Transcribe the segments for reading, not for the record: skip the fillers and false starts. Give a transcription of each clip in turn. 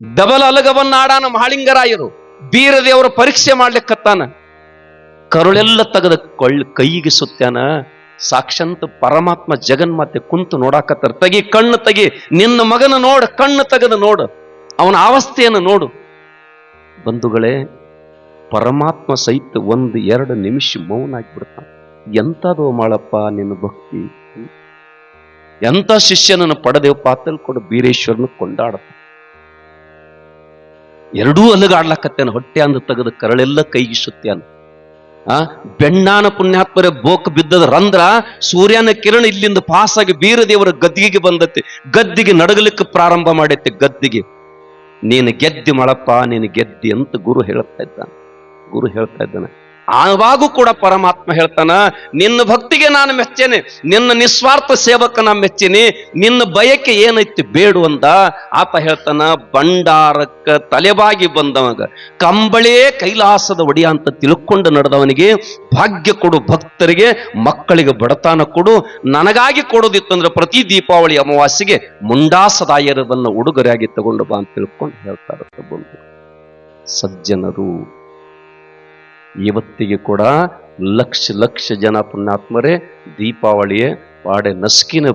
Double ಅಲಗವನ್ನಾಡಾನ ಮಹಾಳಿಂಗರಾಯರು. ಬೀರದೇವರ ಪರೀಕ್ಷೆ ಮಾಡ್ಲಿಕ್ಕತ್ತಾನ. ಕರುಳೆಲ್ಲ ತೆಗೆದ ಕೈಗೆ ಸುತ್ತಾನ. ಸಾಕ್ಷಾತ್ ಪರಮಾತ್ಮ ಜಗನ್ಮಾತೆ ಕುಂತು ನೋಡಾಕತ್ತಾರ. ತಗಿ ಕಣ್ಣು ತಗಿ, ನಿನ್ನ ಮಗನ ನೋಡು, ಕಣ್ಣು ತೆಗೆದು ನೋಡು, ಅವನ ಅವಸ್ಥೆಯನ್ನು ನೋಡು. ಬಂಧುಗಳೇ, ಪರಮಾತ್ಮ ಸಹಿತ 1-2 ನಿಮಿಷ ಮೌನ ಆಗಿಬಿಡ್ತಾನೆ. ಎಂಥದೋ ಮಾಡಪ್ಪ ನಿನ್ನ ಭಕ್ತಿ, ಎಂಥ ಶಿಷ್ಯನನ್ನು ಪಡೆದೇವಪ್ಪ ತಿಳ್ಕೊಂಡು ಬೀರೇಶ್ವರನ ಕೊಂಡಾಡ್ತ. ಎರಡೂ ಅಲಗಾಡ್ಲಕತ್ತೇನ. ಹೊಟ್ಟೆ ಅಂದ ತೆಗೆದ ಕರಳೆಲ್ಲ ಕೈಗೆ ಸುತ್ತಾನ. ಬೆಣ್ಣಾನ ಪುಣ್ಯಾತ್ಮರೇ ಬೋಕ್ ಬಿದ್ದದ ರಂಧ್ರ, ಸೂರ್ಯನ ಕಿರಣ ಇಲ್ಲಿಂದ ಪಾಸಾಗಿ ಬೀರದೇವರ ಗದ್ದಿಗೆ ಬಂದತ್ತೆ. ಗದ್ದಿಗೆ ನಡಗಲಿಕ್ಕೆ ಪ್ರಾರಂಭ ಮಾಡೈತೆ. ಗದ್ದಿಗೆ ನೀನು ಗೆದ್ದಿ ಮಾಡಪ್ಪ, ನೀನು ಗೆದ್ದಿ ಅಂತ ಗುರು ಹೇಳ್ತಾ ಇದ್ದಾನೆ. ಆವಾಗೂ ಕೂಡ ಪರಮಾತ್ಮ ಹೇಳ್ತಾನ, ನಿನ್ನ ಭಕ್ತಿಗೆ ನಾನು ಮೆಚ್ಚೇನೆ, ನಿನ್ನ ನಿಸ್ವಾರ್ಥ ಸೇವಕ ನಾ ಮೆಚ್ಚೇನೆ, ನಿನ್ನ ಬಯಕೆ ಏನೈತಿ ಬೇಡು ಅಂದ. ಆತ ಹೇಳ್ತಾನ, ಭಂಡಾರಕ್ಕ ತಲೆಬಾಗಿ ಬಂದವಾಗ ಕಂಬಳೇ ಕೈಲಾಸದ ಒಡಿಯ ಅಂತ ತಿಳ್ಕೊಂಡು ನಡೆದವನಿಗೆ ಭಾಗ್ಯ ಕೊಡು, ಭಕ್ತರಿಗೆ ಮಕ್ಕಳಿಗೆ ಬಡತನ ಕೊಡು, ನನಗಾಗಿ ಕೊಡೋದಿತ್ತಂದ್ರೆ ಪ್ರತಿ ದೀಪಾವಳಿ ಅಮಾವಾಸ್ಯೆಗೆ ಮುಂಡಾಸದಾಯರದನ್ನ ಉಡುಗೊರೆಯಾಗಿ ತಗೊಂಡು ಬಾ ಅಂತ ತಿಳ್ಕೊಂಡು ಹೇಳ್ತಾರ ಬಂದು. ಸಜ್ಜನರು ಇವತ್ತಿಗೆ ಕೂಡ ಲಕ್ಷ ಜನ ಪುಣ್ಯಾತ್ಮರೇ ದೀಪಾವಳಿಯ ಪಾಡೆ ನಸ್ಕಿನ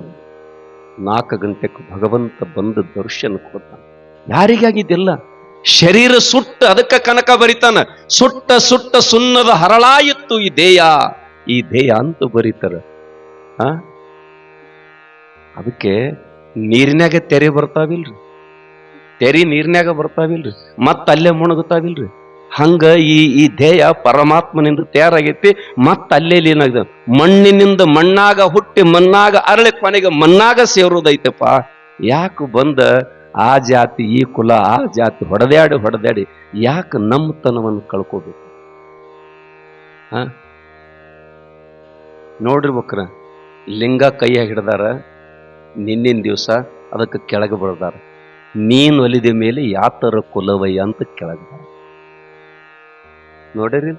4 ಗಂಟೆಗೆ ಭಗವಂತ ಬಂದು ದರ್ಶನ ಕೊಡ್ತಾನೆ. ಯಾರಿಗಾಗಿದೆಲ್ಲ? ಶರೀರ ಸುಟ್ಟ, ಅದಕ್ಕೆ ಕನಕ ಬರಿತಾನ, ಸುಟ್ಟ ಸುಣ್ಣದ ಹರಳಾಯಿತ್ತು ಈ ದೇಹ ಅಂತ ಬರೀತಾರ. ಅದಕ್ಕೆ ನೀರಿನಾಗ ತೆರೆ ಬರ್ತಾವಿಲ್ರಿ, ತೆರಿ ನೀರಿನಾಗ ಬರ್ತಾವಿಲ್ರಿ, ಮತ್ತ ಅಲ್ಲೇ ಮುಣಗುತ್ತಾವಿಲ್ರಿ. ಹಂಗ ಈ ದೇಹ ಪರಮಾತ್ಮನಿಂದ ತಯಾರಾಗೈತಿ. ಮತ್ತ ಅಲ್ಲೇ ಏನಾಗ್ದ, ಮಣ್ಣಿನಿಂದ ಮಣ್ಣಾಗ ಹುಟ್ಟಿ ಮಣ್ಣಾಗ ಅರಳಿ ಕೊನೆಗೆ ಮಣ್ಣಾಗ ಸೇರುವುದೈತಪ್ಪ. ಯಾಕೆ ಬಂದ ಆ ಜಾತಿ ಈ ಕುಲ ಆ ಜಾತಿ ಹೊಡೆದಾಡಿ ಯಾಕೆ ನಮ್ಮತನವನ್ನು ಕಳ್ಕೋಬೇಕು? ನೋಡ್ರಿ ಬಕ್ರ, ಲಿಂಗ ಕೈಯಾಗ ಹಿಡ್ದಾರ, ನಿನ್ನಿನ ದಿವಸ ಅದಕ್ಕೆ ಕೆಳಗೆ ಬಳ್ದಾರ. ನೀನ್ ಒಲಿದ ಮೇಲೆ ಯಾತರ ಕುಲವಯ್ಯ ಅಂತ ಕೆಳಗೆ ನೋಡ್ರಿ.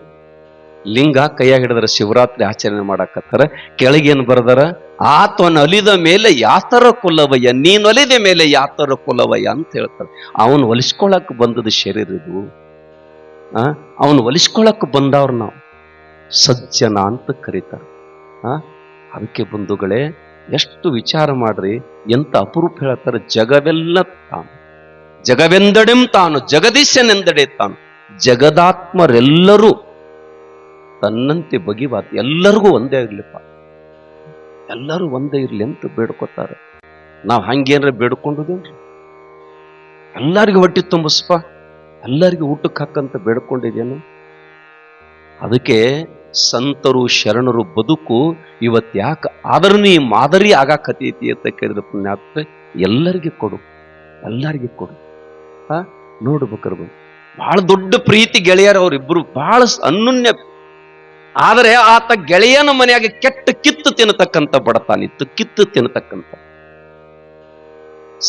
ಲಿಂಗ ಕೈಯಾಗ ಹಿಡಿದಾರ, ಶಿವರಾತ್ರಿ ಆಚರಣೆ ಮಾಡಾಕತ್ತಾರ. ಕೆಳಗೇನು ಬರ್ದಾರ, ಆತನ ಅಲಿದ ಮೇಲೆ ಯಾತರ ಕುಲವಯ್ಯ, ನೀನ್ ಒಲಿದ ಮೇಲೆ ಯಾತರ ಕುಲವಯ್ಯ ಅಂತ ಹೇಳ್ತಾರೆ. ಅವನು ಒಲಿಸ್ಕೊಳಕ್ ಬಂದದ ಶರೀರ ಇದು. ಅವನು ಒಲಿಸ್ಕೊಳಕ್ ಬಂದವ್ರು ನಾವು ಸಜ್ಜನ ಅಂತ ಕರೀತಾರೆ. ಅದಕ್ಕೆ ಬಂಧುಗಳೇ, ಎಷ್ಟು ವಿಚಾರ ಮಾಡ್ರಿ, ಎಂತ ಅಪರೂಪ ಹೇಳ್ತಾರೆ. ಜಗವೆಲ್ಲ ತಾನು, ಜಗವೆಂದಡೆಂ ತಾನು, ಜಗದೀಶನೆಂದಡೆ ತಾನು. ಜಗದಾತ್ಮರೆಲ್ಲರೂ ತನ್ನಂತೆ ಬಗೆವಾದ, ಎಲ್ಲರಿಗೂ ಒಂದೇ ಇರ್ಲಿಪ್ಪ, ಎಲ್ಲರೂ ಒಂದೇ ಇರ್ಲಿ ಅಂತ ಬೇಡ್ಕೋತಾರೆ. ನಾವು ಹಂಗೇನ್ರ ಬೇಡ್ಕೊಂಡುದೇನ್ರಿ? ಎಲ್ಲರಿಗೂ ಹೊಟ್ಟಿ ತುಂಬಿಸ್ಪ, ಎಲ್ಲರಿಗೂ ಊಟಕ್ಕೆ ಹಾಕಂತ ಬೇಡ್ಕೊಂಡಿದ್ದೇನು? ಅದಕ್ಕೆ ಸಂತರು ಶರಣರು ಬದುಕು ಇವತ್ತು ಯಾಕೆ ಆದರಣೀಯ ಮಾದರಿ ಆಗಾಕತೈತಿ ಅಂತ ಕೇಳಿದ್ರೆ ಪುಣ್ಯಾತ್ಮ, ಎಲ್ಲರಿಗೆ ಕೊಡು, ಎಲ್ಲರಿಗೆ ಕೊಡು. ನೋಡ್ಬೇಕ್ರ, ಬಹಳ ದೊಡ್ಡ ಪ್ರೀತಿ ಗೆಳೆಯರು ಅವರಿಬ್ಬರು, ಬಹಳ ಅನ್ಯೋನ್ಯ. ಆದರೆ ಆತ ಗೆಳೆಯನ ಮನೆಯಾಗ ಕೆಟ್ಟ ಕಿತ್ತು ತಿನ್ನತಕ್ಕಂಥ ಬಡತಾನಿತ್ತು, ಕಿತ್ತು ತಿನ್ನತಕ್ಕಂಥ.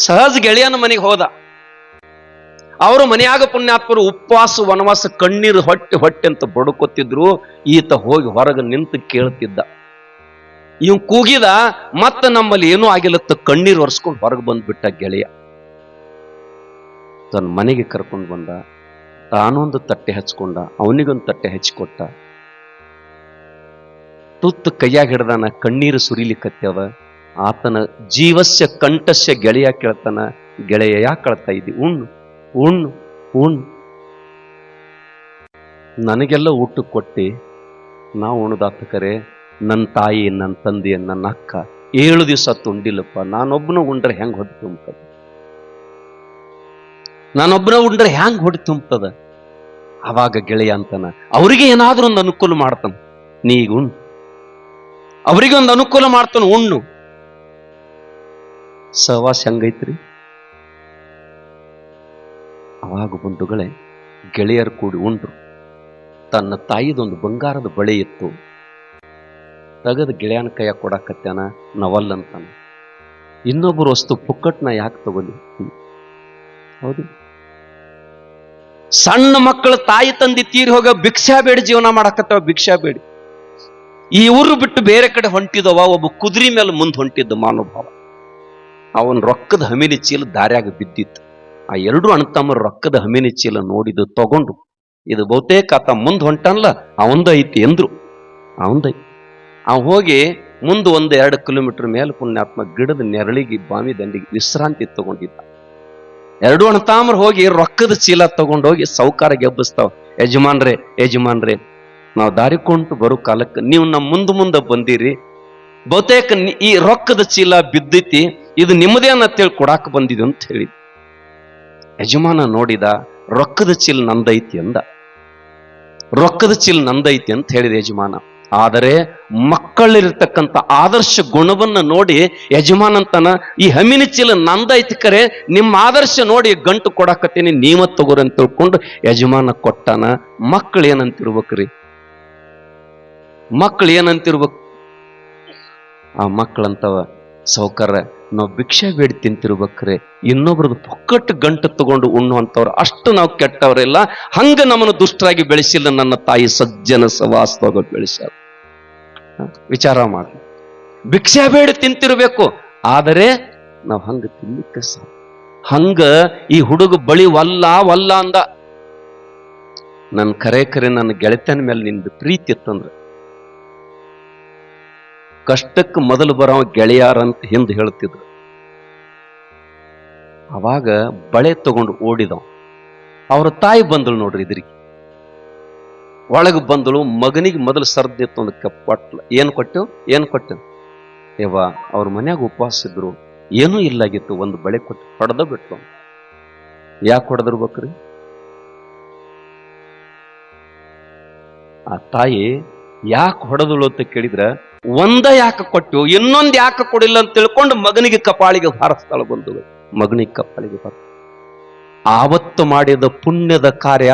ಸಹಜ ಗೆಳೆಯನ ಮನೆಗೆ ಹೋದ. ಅವರು ಮನೆಯಾಗ ಪುಣ್ಯಾತ್ಮರು ಉಪವಾಸ ವನವಾಸ ಕಣ್ಣೀರು ಹೊಟ್ಟೆ ಅಂತ ಬಡ್ಕೊತಿದ್ರು. ಈತ ಹೋಗಿ ಹೊರಗೆ ನಿಂತು ಕೇಳ್ತಿದ್ದ. ಇವ್ ಕೂಗಿದ, ಮತ್ತ ನಮ್ಮಲ್ಲಿ ಏನೂ ಆಗಿಲ್ಲತ್ತ ಕಣ್ಣೀರು ಒರೆಸ್ಕೊಂಡು ಹೊರಗೆ ಬಂದ್ಬಿಟ್ಟ ಗೆಳೆಯ. ತನ್ನ ಮನೆಗೆ ಕರ್ಕೊಂಡು ಬಂದ, ತಾನೊಂದು ತಟ್ಟೆ ಹಚ್ಕೊಂಡ, ಅವನಿಗೊಂದು ತಟ್ಟೆ ಹಚ್ಚಿಕೊಟ್ಟ. ತುತ್ತು ಕೈಯಾಗ ಹಿಡ್ದಾನ, ಕಣ್ಣೀರು ಸುರಿಲಿಕ್ಕತ್ಯವ. ಆತನ ಜೀವಸ್ಯ ಕಂಠಸ್ಯ ಗೆಳೆಯ ಕೇಳ್ತಾನ, ಗೆಳೆಯ ಯಾಕೆ ಕಳ್ತಾ ಇದ್ದಿ? ಉಣ್ಣು ಉಣ್ಣು ಉಣ್ಣು, ನನಗೆಲ್ಲ ಊಟಕ್ಕೆ ಕೊಟ್ಟಿ, ನಾವು ಉಣದಾತ ಕರೆ. ನನ್ನ ತಾಯಿ, ನನ್ನ ತಂದೆ, ನನ್ನ ಅಕ್ಕ 7 ದಿವಸ ತುಂಡಿಲ್ಲಪ್ಪ. ನಾನೊಬ್ಬನ ಉಂಡ್ರೆ ಹೆಂಗ್ ಹೊಟ್ಟೆ ತುಂಬತದ? ನಾನೊಬ್ಬನ ಉಂಡ್ರೆ ಹೆಂಗ್ ಹೊಟ್ಟೆ ತುಂಬತದ? ಅವಾಗ ಗೆಳೆಯ ಅಂತಾನ, ಅವರಿಗೆ ಏನಾದ್ರೂ ಒಂದು ಅನುಕೂಲ ಮಾಡ್ತಾನ, ನೀ ಈಗ ಉಣ್ಣು. ಅವರಿಗೆ ಒಂದು ಅನುಕೂಲ ಮಾಡ್ತಾನ, ಉಣ್ಣು. ಸಹವಾಸ ಹೆಂಗೈತ್ರಿ? ಅವಾಗ ಬಂಧುಗಳೇ, ಗೆಳೆಯರು ಕೂಡಿ ಉಂಡ್ರು. ತನ್ನ ತಾಯಿದೊಂದು ಬಂಗಾರದ ಬಳೆ ಇತ್ತು, ತೆಗೆದು ಗೆಳೆಯನ ಕೈಯ ಕೊಡಾಕತ್ಯಾನ. ನವಲ್ಲಂತಾನ. ಇನ್ನೊಬ್ಬರು ವಸ್ತು ಪುಕ್ಕಟ್ನ ಯಾಕೆ ತಗೊಲಿ? ಹೌದು, ಸಣ್ಣ ಮಕ್ಕಳು ತಾಯಿ ತಂದೆ ತೀರಿ ಹೋಗ ಭಿಕ್ಷಾ ಬೇಡಿ ಜೀವನ ಮಾಡಾಕತ್ತವ, ಭಿಕ್ಷಾ ಬೇಡಿ. ಈ ಊರು ಬಿಟ್ಟು ಬೇರೆ ಕಡೆ ಹೊಂಟಿದವ. ಒಬ್ಬ ಕುದುರೆ ಮೇಲೆ ಮುಂದೆ ಹೊಂಟಿದ್ದ ಮಾನುಭಾವ. ಅವನ್ ರೊಕ್ಕದ ಹಮಿಲಿ ಚೀಲ ದಾರ್ಯಾಗ ಬಿದ್ದಿತ್ತು. ಆ ಎರಡು ಅಣ್ಣತಮ್ಮರು ರೊಕ್ಕದ ಹಮಿನಿ ಚೀಲ ನೋಡಿದ್ದು ತಗೊಂಡು, ಇದು ಬಹುತೇಕ ಆತ ಮುಂದ್ ಹೊಂಟನ್ಲ ಅವಂದ ಐತಿ ಎಂದ್ರು. ಅವಂದೈತಿ. ಅವ್ ಹೋಗಿ ಮುಂದೆ 1-2 ಕಿಲೋಮೀಟರ್ ಮೇಲೆ ಪುಣ್ಯಾತ್ಮ ಗಿಡದ ನೆರಳಿಗೆ ಬಾವಿ ದಂಡಿಗೆ ವಿಶ್ರಾಂತಿ ತಗೊಂಡಿದ್ದ. ಎರಡು ಅಣ್ಣತಾಮ್ರು ಹೋಗಿ ರೊಕ್ಕದ ಚೀಲ ತಗೊಂಡೋಗಿ ಸೌಕಾರಗೆ ಎಬ್ಬಿಸ್ತಾವ. ಯಜಮಾನ್ರೆ ನಾವು ದಾರಿಕೊಂಡು ಬರೋ ಕಾಲಕ್ಕೆ ನೀವು ನಮ್ಮ ಮುಂದೆ ಬಂದಿರಿ, ಬಹುತೇಕ ಈ ರೊಕ್ಕದ ಚೀಲ ಬಿದ್ದೈತಿ, ಇದು ನಿಮ್ಮದೇ ಅನ್ನತ್ತೇಳಿ ಕೊಡಾಕ ಬಂದಿದ್ದು ಅಂತ ಹೇಳಿ. ಯಜಮಾನ ನೋಡಿದ, ರೊಕ್ಕದ ಚೀಲ ನಂದೈತಿ ಅಂದ. ರೊಕ್ಕದ ಚೀಲ ನಂದೈತಿ ಅಂತ ಹೇಳಿದ ಯಜಮಾನ. ಆದರೆ ಮಕ್ಕಳಿರ್ತಕ್ಕಂಥ ಆದರ್ಶ ಗುಣವನ್ನ ನೋಡಿ ಯಜಮಾನ ಅಂತಾನ, ಈ ಹಮಿನಿ ಚೀಲ ನಂದೈತಿ ಕರೆ, ನಿಮ್ಮ ಆದರ್ಶ ನೋಡಿ ಗಂಟು ಕೊಡಾಕತ್ತೀನಿ, ನೀವ ತಗೋರಿ ಅಂತ ತಿಳ್ಕೊಂಡು ಯಜಮಾನ ಕೊಟ್ಟಾನ. ಮಕ್ಕಳು ಏನಂತಿರ್ಬೇಕ್ರಿ? ಮಕ್ಕಳು ಏನಂತಿರ್ಬೇಕು? ಆ ಮಕ್ಕಳಂತವ, ಸೌಕರ್ಯ ನಾವು ಭಿಕ್ಷೆ ಬೇಡಿ ತಿಂತಿರ್ಬೇಕ್ರೆ, ಇನ್ನೊಬ್ರದ್ದು ಪೊಕ್ಕಟ್ಟು ಗಂಟು ತಗೊಂಡು ಉಣ್ಣುವಂಥವ್ರು ಅಷ್ಟು ನಾವು ಕೆಟ್ಟವರೆಲ್ಲ. ಹಂಗ ನಮ್ಮನ್ನು ದುಷ್ಟರಾಗಿ ಬೆಳೆಸಿಲ್ಲ ನನ್ನ ತಾಯಿ, ಸಜ್ಜನ ಸವಾಸದಾಗ ಬೆಳೆಸ್ಯಾರ. ವಿಚಾರ ಮಾಡಿ, ಭಿಕ್ಷೆ ಬೇಡಿ ತಿಂತಿರ್ಬೇಕು, ಆದರೆ ನಾವು ಹಂಗ ತಿನ್ಲಿಕ್ಕೆ ಹಂಗ ಈ ಹುಡುಗ ಬಳಿ ವಲ್ಲ ಅಂದ. ನನ್ನ ಕರೆ ನನ್ನ ಗೆಳೆತನ ಮೇಲೆ ನಿಂದು ಪ್ರೀತಿ ಇತ್ತಂದ್ರೆ, ಕಷ್ಟಕ್ಕೆ ಮೊದಲು ಬರೋ ಗೆಳೆಯಾರಂತ ಹಿಂದೆ ಹೇಳ್ತಿದ್ರು. ಅವಾಗ ಬಳೆ ತಗೊಂಡು ಓಡಿದವ. ಅವ್ರ ತಾಯಿ ಬಂದಳು ನೋಡ್ರಿ, ಇದ್ರಿಗೆ ಒಳಗೆ ಬಂದಳು. ಮಗನಿಗೆ ಮೊದಲು ಸರ್ದಿತ್ತು, ಒಂದು ಕಪ್ಪಟ್ಲ. ಏನು ಕೊಟ್ಟು ಯವ್ವ, ಅವ್ರ ಮನ್ಯಾಗ ಉಪವಾಸ ಇದ್ರು, ಏನೂ ಇಲ್ಲಾಗಿತ್ತು, ಒಂದು ಬಳೆ ಕೊಟ್ಟು ಹೊಡೆದ ಬಿಟ್ಟು. ಯಾಕೆ ಹೊಡೆದಿರ್ಬೇಕ್ರಿ? ಆ ತಾಯಿ ಯಾಕೆ ಹೊಡೆದಳು ಅಂತ ಕೇಳಿದ್ರ, ಒಂದ ಯಾಕೆ ಕೊಟ್ಟು ಇನ್ನೊಂದು ಯಾಕೆ ಕೊಡಿಲ್ಲ ಅಂತ ತಿಳ್ಕೊಂಡು ಮಗನಿಗೆ ಕಪಾಳಿಗೆ ಹಾರಿಸ್ತಾಳ. ಬಂದು ಮಗನಿಗೆ ಕಪಾಳಿಗೆ ಹಾರ. ಆವತ್ತು ಮಾಡಿದ ಪುಣ್ಯದ ಕಾರ್ಯ,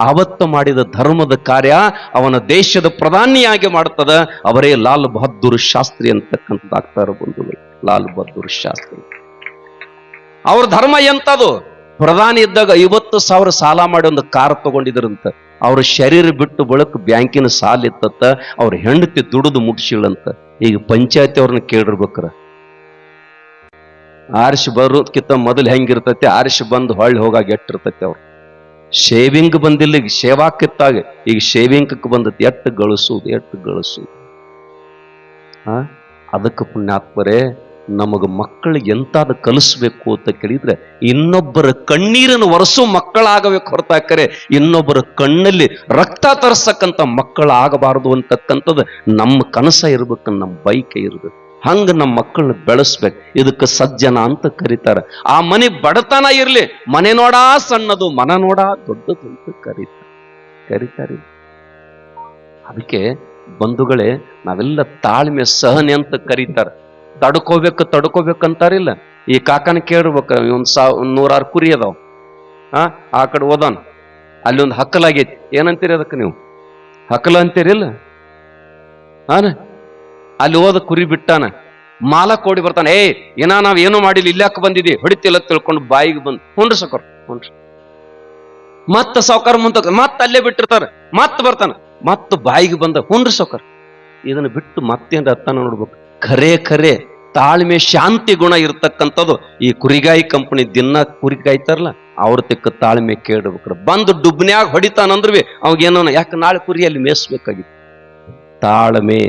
ಆವತ್ತು ಮಾಡಿದ ಧರ್ಮದ ಕಾರ್ಯ ಅವನ ದೇಶದ ಪ್ರಧಾನಿಯಾಗಿ ಮಾಡ್ತದ. ಅವರೇ ಲಾಲ್ ಬಹದ್ದೂರ್ ಶಾಸ್ತ್ರಿ ಅಂತಕ್ಕಂಥ ಡಾಕ್ಟರ್ ಬಂಧುಗಳು. ಲಾಲ್ ಬಹದ್ದೂರ್ ಶಾಸ್ತ್ರಿ ಅವ್ರ ಧರ್ಮ ಎಂತದು? ಪ್ರಧಾನಿ ಇದ್ದಾಗ 50,000 ಸಾಲ ಮಾಡಿ ಒಂದು ಕಾರ್ ತಗೊಂಡಿದ್ರಂತ. ಅವ್ರ ಶರೀರ ಬಿಟ್ಟು ಬಳಕ ಬ್ಯಾಂಕಿನ ಸಾಲ ಇತ್ತತ್ತ. ಅವ್ರ ಹೆಂಡತಿ ದುಡಿದು ಮುಟ್ಸಿಳಂತ. ಈಗ ಪಂಚಾಯತಿ ಅವ್ರನ್ನ ಕೇಳಿರ್ಬೇಕ್ರ, ಆರಿಸಿ ಬರೋದ್ಕಿಂತ ಮೊದಲು ಹೆಂಗಿರ್ತೈತಿ, ಆರಿಸಿ ಬಂದು ಹೊಳ್ಳಿ ಹೋಗಾಗ ಎಟ್ಟಿರ್ತೈತಿ. ಅವ್ರು ಶೇವಿಂಗ್ ಬಂದಿಲ್ಲ, ಈಗ ಶೇವಾಕಿತ್ತಾಗ, ಈಗ ಶೇವಿಂಗಕ್ಕೆ ಬಂದತಿ. ಎಟ್ಟು ಗಳಿಸುವುದು. ಅದಕ್ಕೆ ಪುಣ್ಯಾತ್ಮರೇ, ನಮಗ ಮಕ್ಕಳಿಗೆ ಎಂತಾದ ಕಲಿಸ್ಬೇಕು ಅಂತ ಕೇಳಿದ್ರೆ, ಇನ್ನೊಬ್ಬರ ಕಣ್ಣೀರನ್ನು ಒರೆಸೋ ಮಕ್ಕಳಾಗಬೇಕು ಹೊರತಾಕರೆ ಇನ್ನೊಬ್ಬರ ಕಣ್ಣಲ್ಲಿ ರಕ್ತ ತರಿಸಕ್ಕಂಥ ಮಕ್ಕಳಾಗಬಾರದು ಅಂತಕ್ಕಂಥದ್ದು ನಮ್ಮ ಕನಸ ಇರ್ಬೇಕು, ನಮ್ಮ ಬೈಕೆ ಇರ್ಬೇಕು. ಹಂಗ ನಮ್ಮ ಮಕ್ಕಳನ್ನ ಬೆಳೆಸ್ಬೇಕು. ಇದಕ್ಕೆ ಸಜ್ಜನ ಅಂತ ಕರೀತಾರೆ. ಆ ಮನೆ ಬಡತನ ಇರ್ಲಿ, ಮನೆ ನೋಡಾ ಸಣ್ಣದು, ಮನ ನೋಡಾ ದೊಡ್ಡದು ಅಂತ ಕರೀತಾರೆ. ಅದಕ್ಕೆ ಬಂಧುಗಳೇ, ನಾವೆಲ್ಲ ತಾಳ್ಮೆ ಸಹನೆ ಅಂತ ಕರೀತಾರೆ. ತಡ್ಕೋಬೇಕಂತಾರಿಲ್ಲ. ಈ ಕಾಕನ ಕೇಳಿರ್ಬೇಕ, ಒಂದ್ 100 ಕುರಿ ಅದಾವ, ಆ ಕಡೆ ಓದಾನ, ಅಲ್ಲಿ ಒಂದು ಹಕ್ಕಲಾಗೈತಿ. ಏನಂತೀರಿ ಅದಕ್ಕೆ ನೀವು? ಹಕ್ಕಲ ಅಂತೀರಿಲ್ಲ? ಅಲ್ಲಿ ಹೋದ ಕುರಿ ಬಿಟ್ಟಾನ, ಮಾಲ ಕೋಡಿ ಬರ್ತಾನೆ. ನಾವ್ ಏನೋ ಮಾಡಿಲ್ಲ, ಇಲ್ಲಾಕ ಬಂದಿದ್ದಿ, ಹೊಡಿತಿಲ್ಲ ತಿಳ್ಕೊಂಡು ಬಾಯಿಗೆ ಬಂದು ಹುಂಡ್ರಿ ಸೌಕರ್ ಮತ್ತ ಸೌಕರ್ ಮುಂತ ಮತ್ತ ಅಲ್ಲೇ ಬಿಟ್ಟಿರ್ತಾರ. ಮತ್ತ ಬರ್ತಾನ, ಮತ್ತ ಬಾಯಿಗೆ ಬಂದ ಹುಂಡ್ರಿ ಸೌಕರ್. ಇದನ್ನ ಬಿಟ್ಟು ಮತ್ತೇನ್ ಅರ್ಥನ ನೋಡ್ಬೇಕು. ಖರೆ ತಾಳ್ಮೆ, ಶಾಂತಿ ಗುಣ ಇರ್ತಕ್ಕಂಥದ್ದು. ಈ ಕುರಿಗಾಯಿ ಕಂಪನಿ ದಿನ ಕುರಿ ಕಾಯ್ತಾರಲ್ಲ, ಅವ್ರ ತಿಕ್ಕ ತಾಳ್ಮೆ ಕೇಳ್ಬೇಕ್ರ. ಬಂದು ಡುಬ್ನ್ಯಾಗ ಹೊಡಿತಾನಂದ್ರೂ ಅವಾಗೇನೋ, ಯಾಕೆ ನಾಳೆ ಕುರಿಯಲ್ಲಿ ಮೇಯಿಸ್ಬೇಕಾಗಿತ್ತು. ತಾಳ್ಮೆ,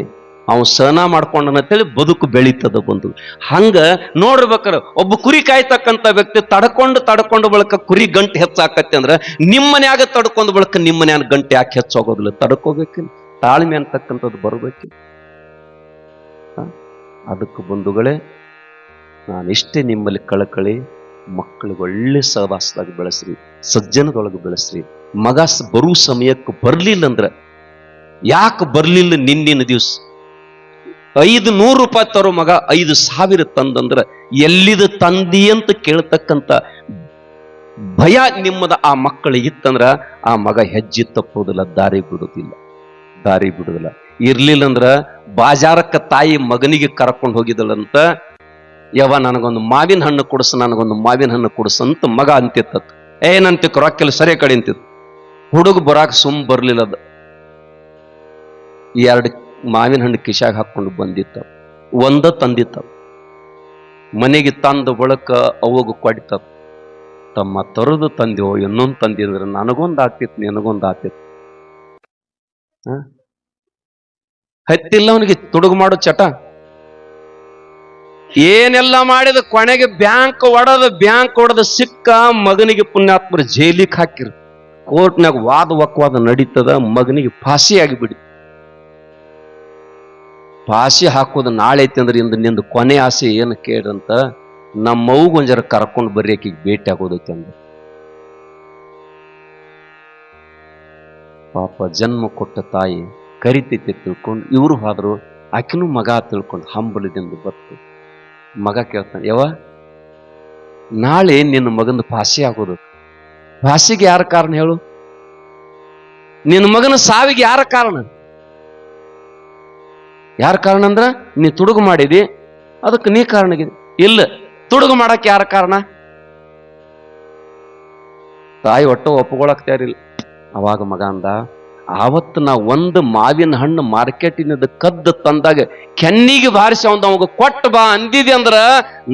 ಅವ್ ಸಹನ ಮಾಡ್ಕೊಂಡನಂತೇಳಿ ಬದುಕು ಬೆಳೀತದ ಬಂದು. ಹಂಗ ನೋಡ್ಬೇಕಾರ, ಒಬ್ಬ ಕುರಿ ಕಾಯ್ತಕ್ಕಂಥ ವ್ಯಕ್ತಿ ತಡ್ಕೊಂಡು ಬಳಕ ಕುರಿ ಗಂಟೆ ಹೆಚ್ಚಾಕತ್ತೆ ಅಂದ್ರ, ನಿಮ್ಮನ್ಯಾಗ ತಡ್ಕೊಂಡು ಬಳಕ ನಿಮ್ಮನ್ಯಾಗ ಗಂಟೆ ಯಾಕೆ ಹೆಚ್ಚೋಗೋದಿಲ್ಲ? ತಡ್ಕೋಬೇಕಿಲ್ಲ, ತಾಳ್ಮೆ ಅಂತಕ್ಕಂಥದ್ದು ಬರ್ಬೇಕಿಲ್ಲ. ಅದಕ್ಕೆ ಬಂಧುಗಳೇ, ನಾನಿಷ್ಟೇ ನಿಮ್ಮಲ್ಲಿ ಕಳಕಳಿ, ಮಕ್ಕಳಿಗೆ ಒಳ್ಳೆ ಸಹವಾಸದಾಗ ಬೆಳೆಸ್ರಿ, ಸಜ್ಜನದೊಳಗೆ ಬೆಳೆಸ್ರಿ. ಮಗ ಬರೋ ಸಮಯಕ್ಕೆ ಬರ್ಲಿಲ್ಲ ಅಂದ್ರ, ಯಾಕೆ ಬರ್ಲಿಲ್ಲ ನಿನ್ನಿನ ದಿವ್ಸ 500 ರೂಪಾಯಿ ತರೋ ಮಗ 5,000 ತಂದಂದ್ರ ಎಲ್ಲಿದ ತಂದಿ ಅಂತ ಕೇಳ್ತಕ್ಕಂಥ ಭಯ ನಿಮ್ಮದ ಆ ಮಕ್ಕಳಿಗಿತ್ತಂದ್ರ ಆ ಮಗ ಹೆಜ್ಜೆ ತಪ್ಪೋದಿಲ್ಲ, ದಾರಿ ಬಿಡುದಿಲ್ಲ. ಇರ್ಲಿಲ್ಲ ಅಂದ್ರ ಬಾಜಾರಕ್ಕ ತಾಯಿ ಮಗನಿಗೆ ಕರ್ಕೊಂಡು ಹೋಗಿದಳಂತ, ಯವ ನನಗೊಂದು ಮಾವಿನ ಹಣ್ಣು ಕೊಡಿಸ ಅಂತ ಮಗ ಅಂತಿತ್ತ. ಏನಂತಿಕ್ ರೊಕ್ಕೆಲ್ಲ ಸರಿ ಕಡೆ ಅಂತಿತ್ತು. ಹುಡುಗ ಬರಾಕ ಬರ್ಲಿಲ್ಲ. ಅದ 2 ಮಾವಿನ ಹಣ್ಣು ಕಿಶಾಗ ಹಾಕೊಂಡು ಬಂದಿತ್ತ, ಒಂದ ತಂದಿತ್ತ. ಮನೆಗೆ ತಂದ ಬಳಕ ಅವಾಗ ಕೊಡಿತ. ತಮ್ಮ ತರದು ತಂದೆಯೋ ಇನ್ನೊಂದು ತಂದಿದ್ರೆ ನನಗೊಂದು ಆಗ್ತಿತ್ತು ನಿನಗೊಂದು ಆಗ್ತಿತ್ತು. ಹತ್ತಿಲ್ಲ ಅವನಿಗೆ ತುಡುಗು ಮಾಡೋ ಚಟ. ಏನೆಲ್ಲ ಮಾಡಿದ ಕೊನೆಗೆ ಬ್ಯಾಂಕ್ ಹೊಡೆದ ಸಿಕ್ಕ ಮಗನಿಗೆ ಪುಣ್ಯಾತ್ಮರ ಜೈಲಿಗೆ ಹಾಕಿರು. ಕೋರ್ಟ್ನಾಗ ವಾದ ನಡೀತದ, ಮಗನಿಗೆ ಫಾಸಿ ಆಗಿಬಿಡಿ. ಫಾಸಿ ಹಾಕೋದು ನಾಳೆ ಐತಿ ಅಂದ್ರೆ ಇಂದ ನಿಂದು ಕೊನೆ ಆಸೆ ಏನು ಕೇಳ್ರಂತ, ನಮ್ಮವ್ಗ ಒಂಜರ ಕರ್ಕೊಂಡು ಬರ್ರಿ ಆಕಿಗೆ ಭೇಟಿ ಆಗೋದೈತಿ ಅಂದ. ಪಾಪ ಜನ್ಮ ಕೊಟ್ಟ ತಾಯಿ ಕರಿತೈತಿ ತಿಳ್ಕೊಂಡು ಇವರು ಹೋದ್ರು. ಆಕಿನೂ ಮಗ ತಿಳ್ಕೊಂಡು ಹಂಬಲದಿಂದ ಬತ್ತು. ಮಗ ಕೇಳ್ತಾನೆ, ಯವ ನಾಳೆ ನಿನ್ನ ಮಗಂದು ಫಾಸಿ ಆಗೋದು, ಫಾಸಿಗೆ ಯಾರ ಕಾರಣ ಹೇಳು? ನಿನ್ನ ಮಗನ ಸಾವಿಗೆ ಯಾರ ಕಾರಣ? ಯಾರ ಕಾರಣ ಅಂದ್ರ ನೀ ತುಡುಗು ಮಾಡಿದಿ, ಅದಕ್ಕೆ ನೀ ಕಾರಣಗಿದೆ. ಇಲ್ಲ, ತುಡುಗು ಮಾಡಕ್ಕೆ ಯಾರ ಕಾರಣ? ತಾಯಿ ಒಪ್ಪಗೊಳಕ್ ತಯಾರಿಲ್ಲ. ಅವಾಗ ಮಗ ಅಂದ, ಆವತ್ತು ನಾ ಒಂದು ಮಾವಿನ ಹಣ್ಣು ಮಾರ್ಕೆಟಿನದ ಕದ್ದು ತಂದಾಗ ಕೆನ್ನಿಗೆ ಬಾರಿಸಿ ಅವಾಗ ಕೊಟ್ಟು ಬಾ ಅಂದಿದೆ ಅಂದ್ರ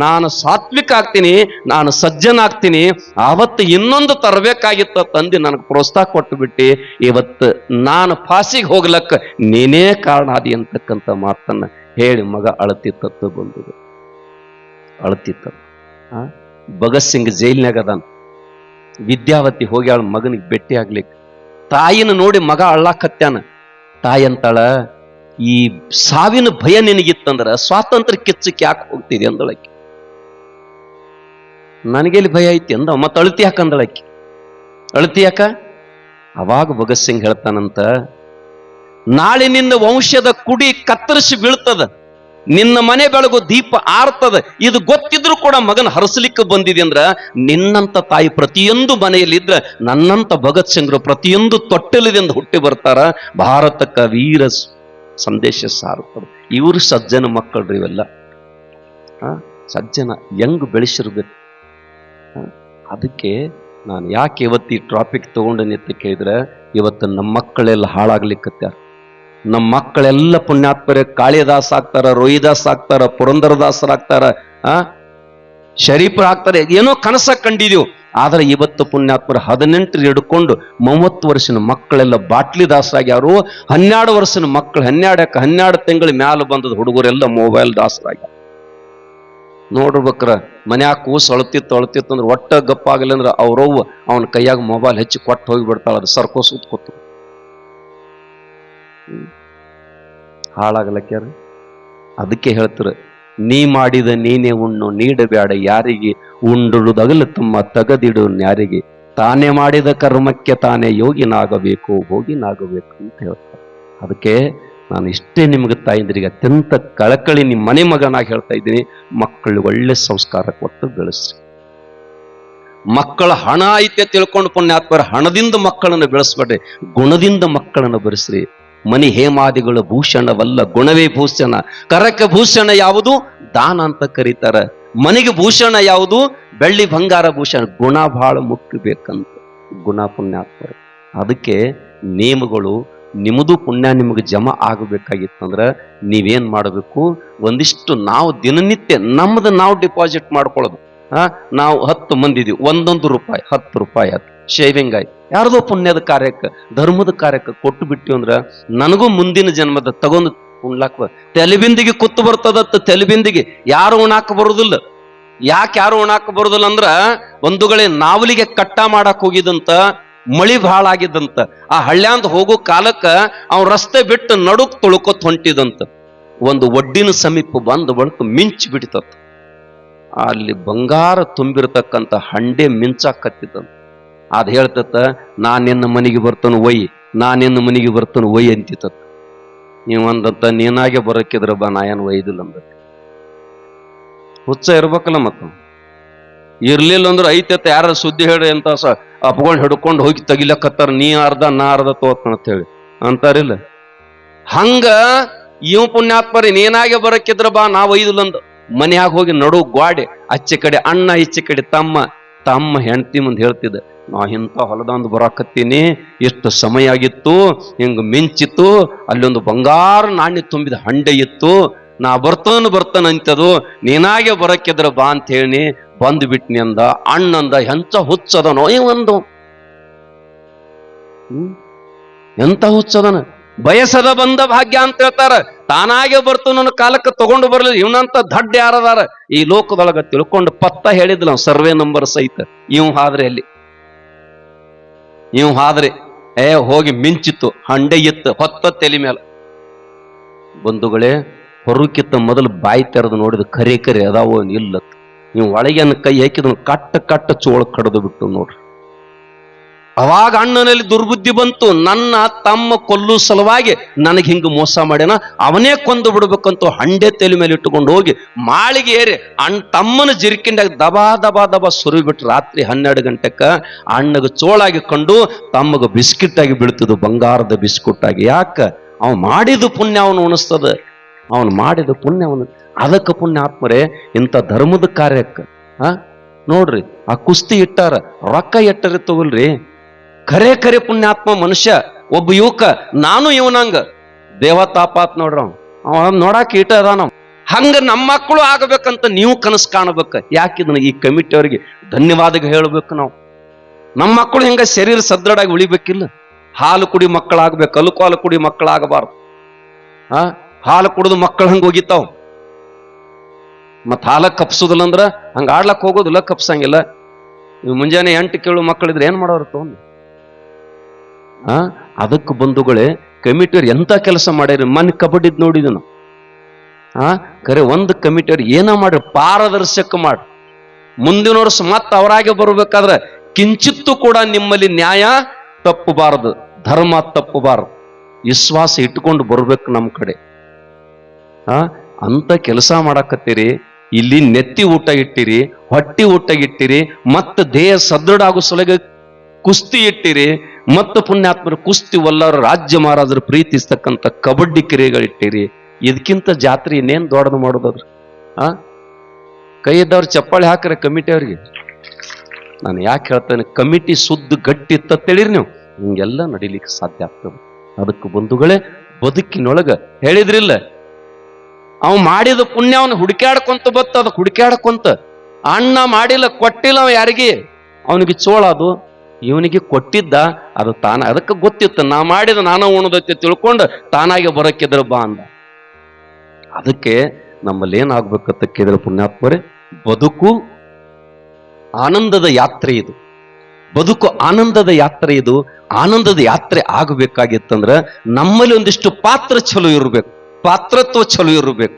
ನಾನು ಸಾತ್ವಿಕ ಆಗ್ತೀನಿ, ನಾನು ಸಜ್ಜನ ಆಗ್ತೀನಿ. ಆವತ್ತು ಇನ್ನೊಂದು ತರಬೇಕಾಗಿತ್ತ ತಂದಿ ನನಗೆ ಪ್ರೋತ್ಸಾಹ ಕೊಟ್ಟು ಬಿಟ್ಟಿ, ಇವತ್ತು ನಾನು ಫಾಸಿಗೆ ಹೋಗ್ಲಕ್ಕ ನೀನೇ ಕಾರಣ ಆದಿ ಅಂತಕ್ಕಂಥ ಮಾತನ್ನ ಹೇಳಿ ಮಗ ಅಳತಿತ್ತತ್ತು ಬಂದಿದೆ. ಅಳತಿತ್ತ. ಭಗತ್ ಸಿಂಗ್ ಜೈಲ್ನಾಗ ಅದಾನ. ವಿದ್ಯಾವತಿ ಹೋಗಿ ಅವಳ ಮಗನಿಗೆ ಭೇಟಿ ಆಗ್ಲಿಕ್ಕೆ ತಾಯಿನ ನೋಡಿ ಮಗ ಅಳ್ಳಾಕತ್ಯಾನ. ತಾಯಿ ಅಂತಾಳ, ಈ ಸಾವಿನ ಭಯ ನಿನಗಿತ್ತಂದ್ರ ಸ್ವಾತಂತ್ರ್ಯ ಕಿಚ್ಚಕ್ಕೆ ಯಾಕೆ ಹೋಗ್ತಿದೆ ಅಂದಳಕ್ಕಿ. ನನಗೆಲ್ಲಿ ಭಯ ಐತಿ ಅಂದ. ಮತ್ತ ಅಳತಿ ಯಾಕ ಅಂದಳಕ್ಕಿ. ಅಳತಿ ಯಾಕ? ಅವಾಗ ಭಗತ್ ಸಿಂಗ್ ಹೇಳ್ತಾನಂತ, ನಾಳೆ ನಿನ್ನ ವಂಶದ ಕುಡಿ ಕತ್ತರಿಸಿ ಬೀಳ್ತದ, ನಿನ್ನ ಮನೆ ಬೆಳಗು ದೀಪ ಆರ್ತದ. ಇದು ಗೊತ್ತಿದ್ರು ಕೂಡ ಮಗನ ಹರಸಲಿಕ್ಕೆ ಬಂದಿದೆ ಅಂದ್ರ ನಿನ್ನಂತ ತಾಯಿ ಪ್ರತಿಯೊಂದು ಮನೆಯಲ್ಲಿದ್ರ ನನ್ನಂತ ಭಗತ್ ಸಿಂಗ್ರು ಪ್ರತಿಯೊಂದು ತೊಟ್ಟಲಿದಿಂದ ಹುಟ್ಟಿ ಬರ್ತಾರ. ಭಾರತಕ್ಕ ವೀರ ಸಂದೇಶ ಸಾರುತ್ತದೆ. ಇವರು ಸಜ್ಜನ ಮಕ್ಕಳ್ರಿ. ಇವೆಲ್ಲ ಸಜ್ಜನ ಹೆಂಗ್ ಬೆಳೆಸಿರ್ಬೇಕು. ಅದಕ್ಕೆ ನಾನು ಯಾಕೆ ಇವತ್ತು ಈ ಟ್ರಾಪಿಕ್ ತಗೊಂಡು ನಿಂತ ಕೇಳಿದ್ರೆ, ಇವತ್ತು ನಮ್ಮ ಮಕ್ಕಳೆಲ್ಲ ಹಾಳಾಗ್ಲಿಕ್ಕತ್ಯಾರ. ನಮ್ಮ ಮಕ್ಕಳೆಲ್ಲ ಪುಣ್ಯಾತ್ಮರೇ ಕಾಳಿದಾಸ್ ಆಗ್ತಾರ, ರೋಹಿದಾಸ್ ಆಗ್ತಾರ, ಪುರಂದರದಾಸರಾಗ್ತಾರ, ಶರೀಫರ್ ಆಗ್ತಾರೆ. ಏನೋ ಕನಸ ಕಂಡಿದೀವು. ಆದ್ರೆ ಇವತ್ತು ಪುಣ್ಯಾತ್ಮರ 18 ಹಿಡ್ಕೊಂಡು 30 ವರ್ಷದ ಮಕ್ಕಳೆಲ್ಲ ಬಾಟ್ಲಿ ದಾಸರಾಗ್ಯಾರು. 12 ವರ್ಷದ ಮಕ್ಕಳು 12 ತಿಂಗಳ ಮ್ಯಾಲ ಬಂದದ ಹುಡುಗರೆಲ್ಲ ಮೊಬೈಲ್ ದಾಸರಾಗ್ಯಾರ. ನೋಡ್ಬೇಕ್ರ ಮನ್ಯಾಗ ಕೂಸು ಅಳತಿತ್ತು ಅಂದ್ರೆ ಒಟ್ಟ ಗಪ್ಪಾಗಲಿ ಅಂದ್ರೆ ಅವ್ರವ್ವ ಅವನ ಕೈಯಾಗ ಮೊಬೈಲ್ ಹೆಚ್ಚಿ ಕೊಟ್ಟು ಹೋಗಿಬಿಡ್ತಾಳ. ಅದು ಸರ್ಕೋಸ್ ಕೂತು ಹಾಳಾಗಲಕ್ಯಾರ. ಅದಕ್ಕೆ ಹೇಳ್ತಾರ, ನೀ ಮಾಡಿದ ನೀನೇ ಉಣ್ಣು, ನೀಡಬೇಡ ಯಾರಿಗೆ, ಉಂಡುಳುದಗಲು ತುಂಬ ತಗದಿಡು ಯಾರಿಗೆ, ತಾನೇ ಮಾಡಿದ ಕರ್ಮಕ್ಕೆ ತಾನೇ ಯೋಗಿನಾಗಬೇಕು ಭೋಗಿನಾಗಬೇಕು ಅಂತ ಹೇಳ್ತಾರೆ. ಅದಕ್ಕೆ ನಾನು ಇಷ್ಟೇ ನಿಮ್ಗೆ ತಾಯಿಂದ್ರಿಗೆ ಅತ್ಯಂತ ಕಳಕಳಿ ನಿಮ್ಮ ಮನೆ ಮಗನಾಗಿ ಹೇಳ್ತಾ ಇದ್ದೀನಿ, ಮಕ್ಕಳು ಒಳ್ಳೆ ಸಂಸ್ಕಾರ ಕೊಟ್ಟು ಬೆಳೆಸ್ರಿ. ಮಕ್ಕಳ ಹಣ ಐತೆ ತಿಳ್ಕೊಂಡು ಪುಣ್ಯಾತ್ಮರ ಹಣದಿಂದ ಮಕ್ಕಳನ್ನು ಬೆಳೆಸ್ಬೇಡ್ರಿ, ಗುಣದಿಂದ ಮಕ್ಕಳನ್ನು ಬೆಳೆಸ್ರಿ. ಮನಿ ಹೇಮಾದಿಗಳು ಭೂಷಣವಲ್ಲ, ಗುಣವೇ ಭೂಷಣ. ಕರಕ ಭೂಷಣ ಯಾವುದು? ದಾನ ಅಂತ ಕರೀತಾರ. ಮನೆಗೆ ಭೂಷಣ ಯಾವುದು? ಬೆಳ್ಳಿ ಬಂಗಾರ ಭೂಷಣ. ಗುಣ ಬಹಳ ಮುಖ್ಯ ಬೇಕಂತ. ಗುಣ ಪುಣ್ಯಾತ್ಮರ. ಅದಕ್ಕೆ ನೇಮಗಳು ನಿಮ್ಮದು ಪುಣ್ಯ ನಿಮಗೆ ಜಮಾ ಆಗಬೇಕಾಗಿತ್ತಂದ್ರೆ ನೀವೇನ್ ಮಾಡಬೇಕು, ಒಂದಿಷ್ಟು ನಾವು ದಿನನಿತ್ಯ ನಮ್ದು ನಾವು ಡಿಪಾಸಿಟ್ ಮಾಡ್ಕೊಳ್ಳೋದು. ನಾವು 10 ಮಂದಿ ಇದೀವಿ, 1 ರೂಪಾಯಿ 10 ರೂಪಾಯಿ ಶೇವಿಂಗ್ ಆಯ್ತು, ಯಾರ್ದೋ ಪುಣ್ಯದ ಕಾರ್ಯಕ್ಕೆ ಧರ್ಮದ ಕಾರ್ಯಕ್ಕೆ ಕೊಟ್ಟು ಬಿಟ್ಟಿವಿ ಅಂದ್ರ ನನಗೂ ಮುಂದಿನ ಜನ್ಮದ ತಗೊಂಡು ಉಣ್ಲಾಕ ತೆಲಿಬಿಂದಿಗೆ ಕುತ್ತು ಬರ್ತದತ್ತ. ತೆಲಿಬಿಂದಿಗೆ ಯಾರು ಉಣಾಕ ಬರುದಿಲ್ಲ. ಯಾಕೆ ಯಾರು ಉಣಾಕ ಬರುದಿಲ್ಲ ಅಂದ್ರ, ಬಂಧುಗಳೇ, ನಾವಲಿಗೆ ಕಟ್ಟ ಮಾಡಕ್ ಹೋಗಿದಂತ, ಮಳಿ ಬಹಳ ಆಗಿದ್ದಂತ. ಆ ಹಳ್ಳ್ಯಾಂದ ಹೋಗೋ ಕಾಲಕ್ಕ ಅವ್ ರಸ್ತೆ ಬಿಟ್ಟು ನಡುಕ್ ತುಳ್ಕೊತ್ ಹೊಂಟಿದಂತ. ಒಂದು ಒಡ್ಡಿನ ಸಮೀಪ ಬಂದು ಬಳಕ ಮಿಂಚ್ ಬಿಡ್ತತ್. ಅಲ್ಲಿ ಬಂಗಾರ ತುಂಬಿರ್ತಕ್ಕಂಥ ಹಂಡೆ ಮಿಂಚಾಕತ್ತಿದ್ದಂತ. ಅದ್ ಹೇಳ್ತತ್ತ, ನಾನ್ ನಿನ್ನ ಮನೆಗೆ ಬರ್ತಾನ ಒಯ್, ನಾನ್ ನಿನ್ನ ಮನೆಗೆ ಬರ್ತಾನ ಒಯ್ ಅಂತಿತ್ತ. ನೀವಂದಂತ ನೀನಾಗೆ ಬರಕಿದ್ರ ಬಾ, ನಾ ಏನು ಒಯ್ದಿಲ್ಲ ಅಂದ. ಹುಚ್ಚ ಇರ್ಬೇಕಲ್ಲ. ಮತ್ತ ಇರ್ಲಿಲ್ಲ ಅಂದ್ರೆ ಐತತ್ತ ಯಾರ ಸುದ್ದಿ ಹೇಳಿ ಅಂತ ಅಪ್ಕೊಂಡ್ ಹಿಡ್ಕೊಂಡು ಹೋಗಿ ತೆಗಿಲಕತ್ತಾರ, ನೀ ಅರ್ಧ ನಾ ಅರ್ಧ ತೋತಂತ ಹೇಳಿ ಅಂತಾರಿಲ್ಲ. ಹಂಗ ಇವ್ ಪುಣ್ಯಾತ್ಮರಿ ನೀನಾಗೆ ಬರಕಿದ್ರ ಬಾ, ನಾ ಒಯ್ದಿಲ್ಲ ಅಂದ. ಮನ್ಯಾಗ ಹೋಗಿ ನಡು ಗ್ವಾಡೆ, ಆಚೆ ಕಡೆ ಅಣ್ಣ ಈಚೆ ಕಡೆ ತಮ್ಮ ಹೆಂಡತಿ ಮುಂದೆ ಹೇಳ್ತಿದ್ದ, ನಾ ಇಂಥ ಹೊಲದಂದು ಬರಾಕತ್ತೀನಿ, ಎಷ್ಟು ಸಮಯ ಆಗಿತ್ತು, ಹಿಂಗ ಮಿಂಚಿತ್ತು, ಅಲ್ಲೊಂದು ಬಂಗಾರ ನಾಣ್ಯ ತುಂಬಿದ ಹಂಡೆ ಇತ್ತು, ನಾ ಬರ್ತಾನ ಅಂತದು, ನೀನಾಗೆ ಬರಕ್ಕಿದ್ರ ಬಾ ಅಂತ ಹೇಳಿ ಬಂದ್ ಬಿಟ್ನಿ ಅಂದ, ಅಣ್ಣಂದ, ಎಂತ ಹುಚ್ಚದನೋ ಒಂದು. ಎಂತ ಹುಚ್ಚದನ. ಬಯಸದ ಬಂದ ಭಾಗ್ಯ ಅಂತ ಹೇಳ್ತಾರ. ತಾನಾಗೆ ಬರ್ತು ನನ್ನ ಕಾಲಕ್ಕೆ ತಗೊಂಡು ಬರ್ಲಿಲ್ಲ. ಇವನಂತ ದಡ್ಡ ಯಾರದಾರ ಈ ಲೋಕದೊಳಗ ತಿಳ್ಕೊಂಡು ಪತ್ತ ಹೇಳಿದ್ಲ ನಾವು, ಸರ್ವೆ ನಂಬರ್ ಸಹಿತ. ಇವ್ ಹಾದ್ರೆ ಅಲ್ಲಿ, ಇವ್ ಹಾದ್ರೆ ಹೋಗಿ ಮಿಂಚಿತ್ತು, ಹಂಡೆ ಇತ್ತು, ಹೊತ್ತ ತಲೆ ಮೇಲೆ. ಬಂಧುಗಳೇ, ಹೊರಕ್ಕಿತ್ತ ಮೊದಲು ಬಾಯಿ ತೆರೆದು ನೋಡಿದ ಕರೆ ಕರೆ ಅದಾವೋ ಇಲ್ಲ. ನೀವು ಒಳಗೆನ ಕೈ ಹಾಕಿದ ಕಟ್ಟ ಚೋಳ ಕಡ್ದು ಬಿಟ್ಟು ನೋಡ್ರಿ. ಅವಾಗ ಅಣ್ಣನಲ್ಲಿ ದುರ್ಬುದ್ಧಿ ಬಂತು. ನನ್ನ ತಮ್ಮ ಕೊಲ್ಲು ಸಲುವಾಗಿ ನನಗೆ ಹಿಂಗ ಮೋಸ ಮಾಡ್ಯಾನ, ಅವನೇ ಕೊಂದು ಬಿಡ್ಬೇಕಂತ ಹಂಡೆ ತಲೆ ಮೇಲೆ ಇಟ್ಟುಕೊಂಡು ಹೋಗಿ ಮಾಳಿಗೆ ಏರಿ ತಮ್ಮನ ಜಿರ್ಕಿಂಡಾಗ ದಬಾ ಸುರಿ ಬಿಟ್ಟು ರಾತ್ರಿ 12 ಗಂಟೆಕ್ಕ ಅಣ್ಣಗ ಚೋಳಾಗಿ ಕಂಡು ತಮ್ಮಗ ಬಿಸ್ಕಿಟ್ ಆಗಿ ಬೀಳ್ತಿದ್ದು, ಬಂಗಾರದ ಬಿಸ್ಕಿಟ್ ಆಗಿ. ಯಾಕ? ಅವನು ಮಾಡಿದ ಪುಣ್ಯ ಅವನು ಉಣಿಸ್ತದ. ಅವನು ಮಾಡಿದ ಪುಣ್ಯ ಅವನು. ಅದಕ್ಕೆ ಪುಣ್ಯ ಆತ್ಮರೇ ಇಂಥ ಧರ್ಮದ ಕಾರ್ಯಕ್ಕೆ ನೋಡ್ರಿ, ಆ ಕುಸ್ತಿ ಇಟ್ಟಾರ, ರೊಕ್ಕ ಎಟ್ಟರಿ ತಗೊಳ್ರಿ. ಖರೆ ಪುಣ್ಯಾತ್ಮ ಮನುಷ್ಯ. ಒಬ್ಬ ಯುವಕ, ನಾನು ಇವನಂಗ ದೇವತಾಪಾತ್ ನೋಡ್ರ, ಅವ ನೋಡಾಕ ಇಟ ಅದ. ನಾವು ಹಂಗ ನಮ್ಮ ಮಕ್ಕಳು ಆಗಬೇಕಂತ ನೀವು ಕನಸು ಕಾಣಬೇಕು. ಯಾಕಿದನ ಈ ಕಮಿಟಿಯವರಿಗೆ ಧನ್ಯವಾದ ಹೇಳ್ಬೇಕು. ನಾವು ನಮ್ಮ ಮಕ್ಕಳು ಹಿಂಗ ಶರೀರ ಸದೃಢಾಗಿ ಉಳಿಬೇಕಿಲ್ಲ. ಹಾಲು ಕುಡಿ ಮಕ್ಕಳಾಗ್ಬೇಕು, ಅಲ್ಕೋಹಾಲು ಕುಡಿ ಮಕ್ಕಳಾಗಬಾರ್ದು. ಹಾಲು ಕುಡಿದು ಮಕ್ಕಳು ಹಂಗ ಹೋಗಿತಾವ್. ಮತ್ ಹಾಲ ಕಪ್ಸುದಿಲ್ಲ ಅಂದ್ರ ಹಂಗ ಆಡ್ಲಕ್ ಹೋಗೋದಿಲ್ಲ, ಕಪ್ಸಂಗಿಲ್ಲ. ನೀವು ಮುಂಜಾನೆ 8 ಕೇಳು ಮಕ್ಕಳಿದ್ರೆ ಏನ್ ಮಾಡೋರು ತಗೊಂಡು? ಅದಕ್ಕೆ ಬಂಧುಗಳೇ, ಕಮಿಟಿಯವ್ರು ಎಂತ ಕೆಲಸ ಮಾಡ್ಯಾರ. ಮನೆ ಕಬಡ್ಡಿದ್ ನೋಡಿದ ನಾವು. ಖರೆ ಒಂದು ಕಮಿಟಿಯವ್ರು ಏನ ಮಾಡ್ರಿ, ಪಾರದರ್ಶಕ ಮಾಡ್ರಿ. ಮುಂದಿನ ವರ್ಷ ಮತ್ತ ಅವರಾಗೆ ಬರ್ಬೇಕಾದ್ರೆ ಕಿಂಚಿತ್ತು ಕೂಡ ನಿಮ್ಮಲ್ಲಿ ನ್ಯಾಯ ತಪ್ಪಬಾರದು, ಧರ್ಮ ತಪ್ಪಬಾರದು, ವಿಶ್ವಾಸ ಇಟ್ಕೊಂಡು ಬರ್ಬೇಕು ನಮ್ಮ ಕಡೆ. ಅಂತ ಕೆಲಸ ಮಾಡಾಕತ್ತೀರಿ. ಇಲ್ಲಿ ನೆತ್ತಿ ಊಟ ಇಟ್ಟಿರಿ, ಹೊಟ್ಟಿ ಊಟ ಇಟ್ಟಿರಿ, ಮತ್ತ ದೇಹ ಸದೃಢ ಆಗೋ ಸಲಗ ಕುಸ್ತಿ ಇಟ್ಟಿರಿ. ಮತ್ತು ಪುಣ್ಯಾತ್ಮರು ಕುಸ್ತಿ ಒಲ್ಲರು ರಾಜ್ಯ ಮಹಾರಾಜರು ಪ್ರೀತಿಸ್ತಕ್ಕಂಥ ಕಬಡ್ಡಿ ಕ್ರಿಯೆಗಳಿಟ್ಟಿರಿ. ಇದಕ್ಕಿಂತ ಜಾತ್ರೆ ಇನ್ನೇನ್ ದೊಡ್ಡದು ಮಾಡೋದವ್ರು? ಕೈ ಇದ್ದವ್ರು ಚಪ್ಪಾಳಿ ಹಾಕ್ರೆ ಕಮಿಟಿಯವ್ರಿಗೆ. ನಾನು ಯಾಕೆ ಹೇಳ್ತೇನೆ, ಕಮಿಟಿ ಸುದ್ದು ಗಟ್ಟಿ ಇತ್ತೇಳಿರಿ ನೀವು, ಹಿಂಗೆಲ್ಲ ನಡಿಲಿಕ್ಕೆ ಸಾಧ್ಯ ಆಗ್ತದೆ. ಅದಕ್ಕೆ ಬಂಧುಗಳೇ, ಬದುಕಿನೊಳಗ ಹೇಳಿದ್ರಿಲ್ಲ, ಅವ್ ಮಾಡಿದ ಪುಣ್ಯ ಅವನು ಹುಡುಕ್ಯಾಡ್ಕೊಂತ ಬತ್ತ. ಅದಕ್ಕೆ ಹುಡುಕ್ಯಾಡ್ಕೊಂತ ಅಣ್ಣ ಮಾಡಿಲ್ಲ, ಕೊಟ್ಟಿಲ್ಲ ಅವ ಯಾರಿಗೆ. ಅವನಿಗೆ ಚೋಳ ಅದು, ಇವನಿಗೆ ಕೊಟ್ಟಿದ್ದ ಅದು ತಾನ. ಅದಕ್ಕೆ ಗೊತ್ತಿತ್ತು, ನಾ ಮಾಡಿದ ನಾನು ಉಣದೈತಿ ತಿಳ್ಕೊಂಡು ತಾನಾಗೆ ಬರಕ್ಕಿದ್ರ ಬಾ ಅಂದ. ಅದಕ್ಕೆ ನಮ್ಮಲ್ಲಿ ಏನಾಗ್ಬೇಕಂತ ಕೇಳಿದ್ರೆ ಪುಣ್ಯಾತ್ಮರೇ, ಬದುಕು ಆನಂದದ ಯಾತ್ರೆ ಇದು. ಬದುಕು ಆನಂದದ ಯಾತ್ರೆ ಇದು. ಆನಂದದ ಯಾತ್ರೆ ಆಗಬೇಕಾಗಿತ್ತಂದ್ರ ನಮ್ಮಲ್ಲಿ ಒಂದಿಷ್ಟು ಪಾತ್ರ ಚಲೋ ಇರ್ಬೇಕು, ಪಾತ್ರತ್ವ ಚಲೋ ಇರ್ಬೇಕು.